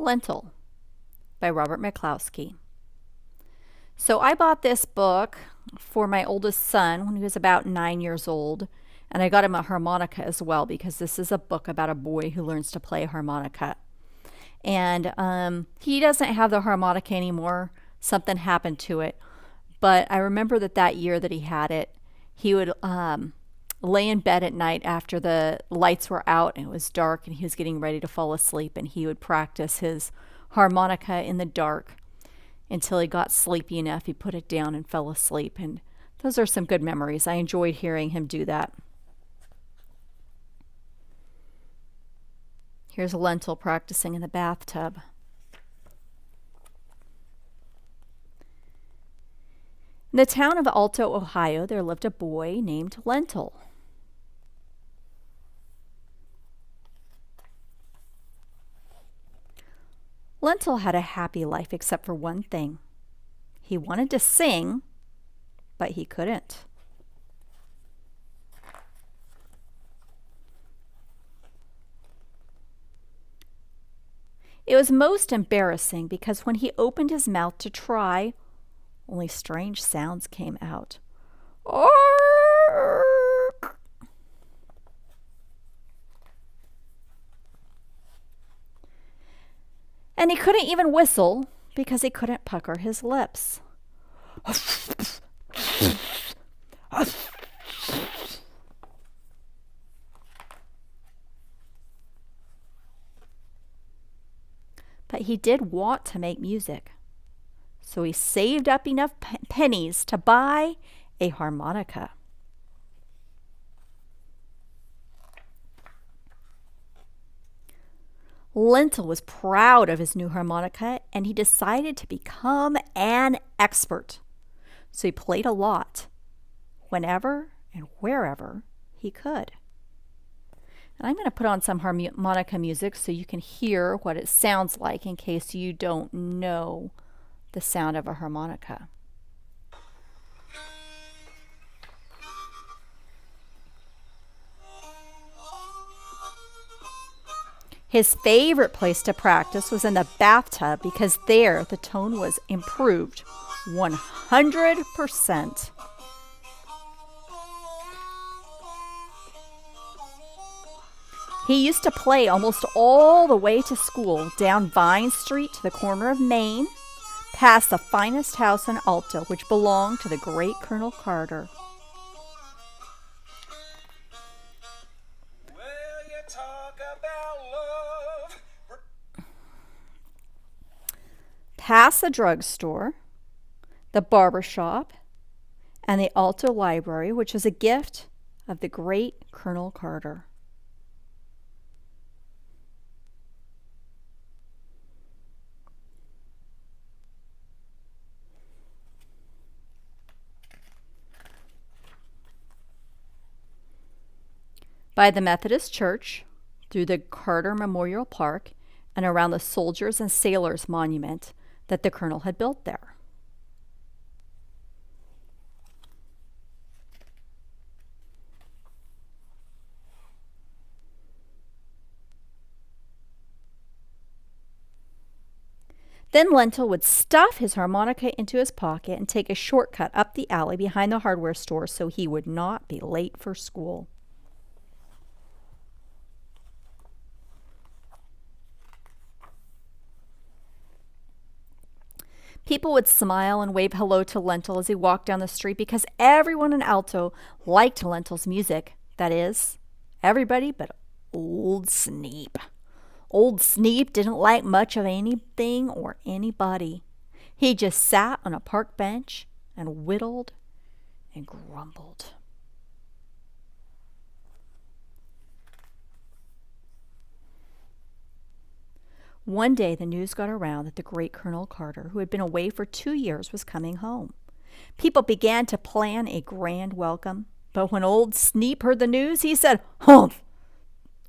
Lentil by Robert McCloskey. So I bought this book for my oldest son when he was about 9 years old, and I got him a harmonica as well because this is a book about a boy who learns to play harmonica. And he doesn't have the harmonica anymore. Something happened to it. But I remember that year that he had it, he would lay in bed at night after the lights were out and it was dark and he was getting ready to fall asleep, and he would practice his harmonica in the dark until he got sleepy enough. He put it down and fell asleep. And those are some good memories. I enjoyed hearing him do that. Here's Lentil practicing in the bathtub. In the town of Alto, Ohio, there lived a boy named Lentil. Lentil had a happy life except for one thing. He wanted to sing, but he couldn't. It was most embarrassing because when he opened his mouth to try, only strange sounds came out. Ark! And he couldn't even whistle because he couldn't pucker his lips. But he did want to make music, so he saved up enough pennies to buy a harmonica. Lentil was proud of his new harmonica, and he decided to become an expert. So he played a lot, whenever and wherever he could. And I'm going to put on some harmonica music so you can hear what it sounds like in case you don't know the sound of a harmonica. His favorite place to practice was in the bathtub because there the tone was improved 100%. He used to play almost all the way to school, down Vine Street to the corner of Main, past the finest house in Alto, which belonged to the great Colonel Carter. Past the drugstore, the barber shop, and the Alto Library, which was a gift of the great Colonel Carter. By the Methodist Church, through the Carter Memorial Park, and around the Soldiers and Sailors Monument that the Colonel had built there. Then Lentil would stuff his harmonica into his pocket and take a shortcut up the alley behind the hardware store so he would not be late for school. People would smile and wave hello to Lentil as he walked down the street because everyone in Alto liked Lentil's music. That is, everybody but Old Sneap. Old Sneap didn't like much of anything or anybody. He just sat on a park bench and whittled and grumbled. One day the news got around that the great Colonel Carter, who had been away for 2 years, was coming home. People began to plan a grand welcome, but when Old Sneap heard the news, he said, "Humph!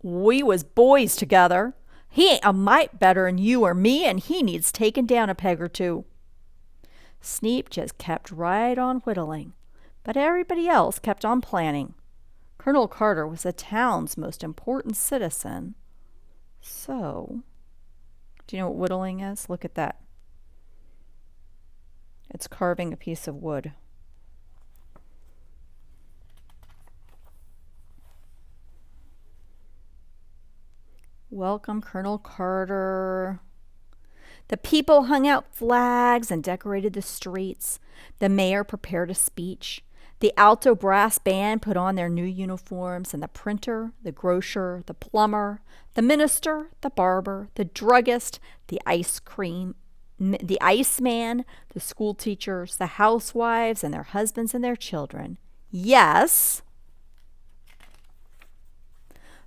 We was boys together. He ain't a mite better'n you or me, and he needs taking down a peg or two." Sneap just kept right on whittling, but everybody else kept on planning. Colonel Carter was the town's most important citizen, so Do you know what whittling is? Look at that. It's carving a piece of wood. Welcome, Colonel Carter. The people hung out flags and decorated the streets. The mayor prepared a speech. The alto brass band put on their new uniforms, and the printer, the grocer, the plumber, the minister, the barber, the druggist, the iceman, the school teachers, the housewives, and their husbands and their children. Yes,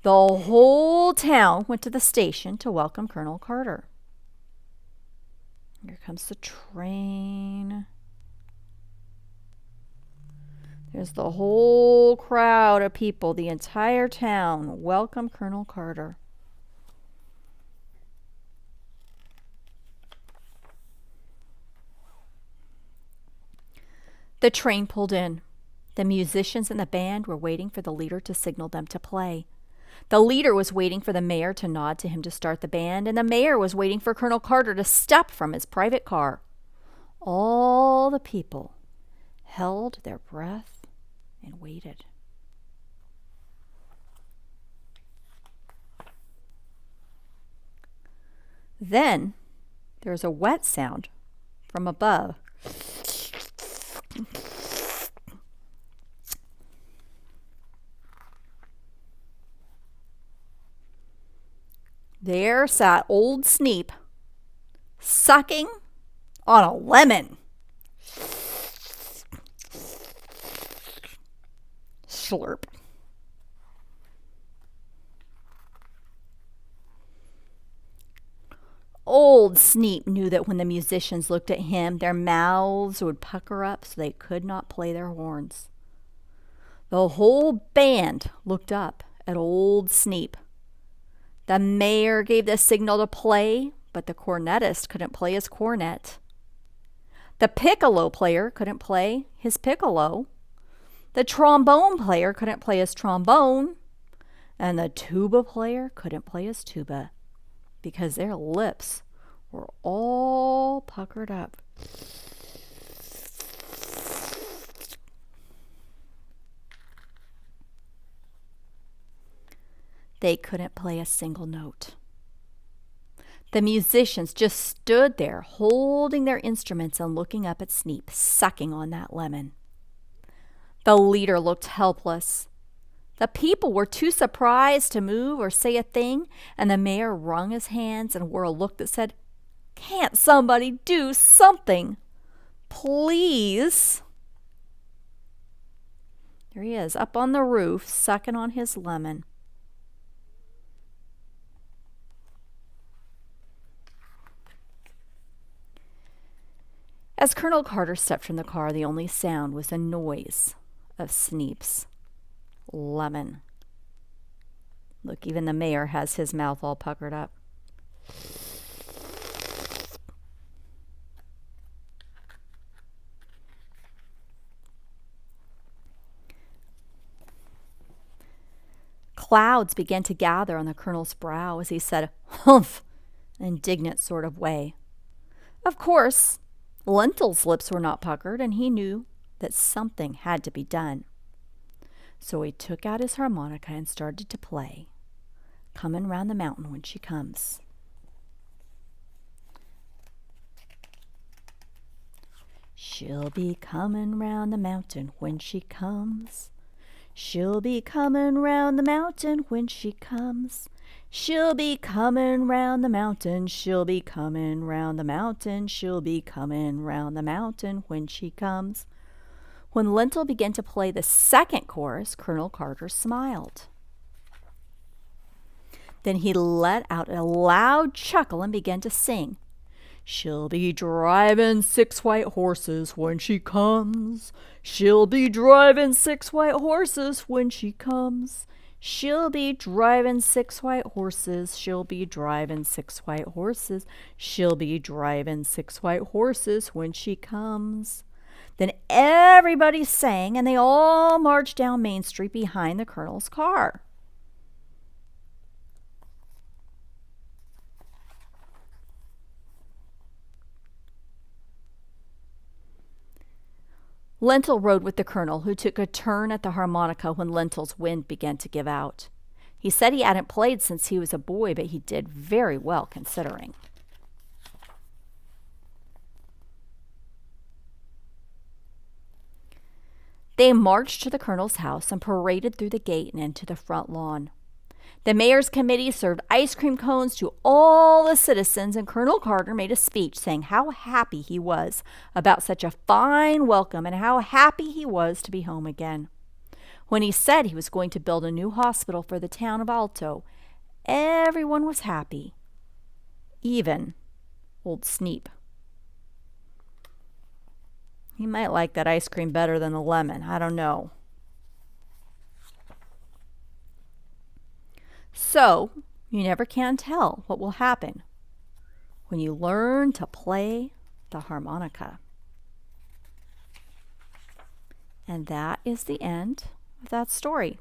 the whole town went to the station to welcome Colonel Carter. Here comes the train. There's the whole crowd of people, the entire town. Welcome Colonel Carter. The train pulled in. The musicians and the band were waiting for the leader to signal them to play. The leader was waiting for the mayor to nod to him to start the band, and the mayor was waiting for Colonel Carter to step from his private car. All the people held their breath and waited. Then there was a wet sound from above. There sat old Sneap, sucking on a lemon. Slurp. Old Sneap knew that when the musicians looked at him, their mouths would pucker up so they could not play their horns. The whole band looked up at old Sneap. The mayor gave the signal to play, but the cornetist couldn't play his cornet. The piccolo player couldn't play his piccolo. The trombone player couldn't play his trombone. And the tuba player couldn't play his tuba because their lips were all puckered up. They couldn't play a single note. The musicians just stood there holding their instruments and looking up at Sneap, sucking on that lemon. The leader looked helpless. The people were too surprised to move or say a thing, and the mayor wrung his hands and wore a look that said, "Can't somebody do something? Please?" There he is, up on the roof, sucking on his lemon. As Colonel Carter stepped from the car, the only sound was the noise of Sneap's lemon. Look, even the mayor has his mouth all puckered up. Clouds began to gather on the colonel's brow as he said, "Humph," an indignant sort of way. Of course, Lentil's lips were not puckered, and he knew that something had to be done. So he took out his harmonica and started to play, "Comin' Round the Mountain When She Comes." She'll be comin' round the mountain when she comes. She'll be comin' round the mountain when she comes. She'll be comin' round the mountain. She'll be comin' round the mountain. She'll be comin' round the mountain when she comes. When Lentil began to play the second chorus, Colonel Carter smiled. Then he let out a loud chuckle and began to sing. She'll be driving 6 white horses when she comes. She'll be driving 6 white horses when she comes. She'll be driving 6 white horses. She'll be driving 6 white horses. She'll be driving 6 white horses when she comes. Then everybody sang, and they all marched down Main Street behind the colonel's car. Lentil rode with the colonel, who took a turn at the harmonica when Lentil's wind began to give out. He said he hadn't played since he was a boy, but he did very well considering. They marched to the colonel's house and paraded through the gate and into the front lawn. The mayor's committee served ice cream cones to all the citizens, and Colonel Carter made a speech saying how happy he was about such a fine welcome and how happy he was to be home again. When he said he was going to build a new hospital for the town of Alto, everyone was happy, even old Sneap. He might like that ice cream better than the lemon. I don't know. So, you never can tell what will happen when you learn to play the harmonica. And that is the end of that story.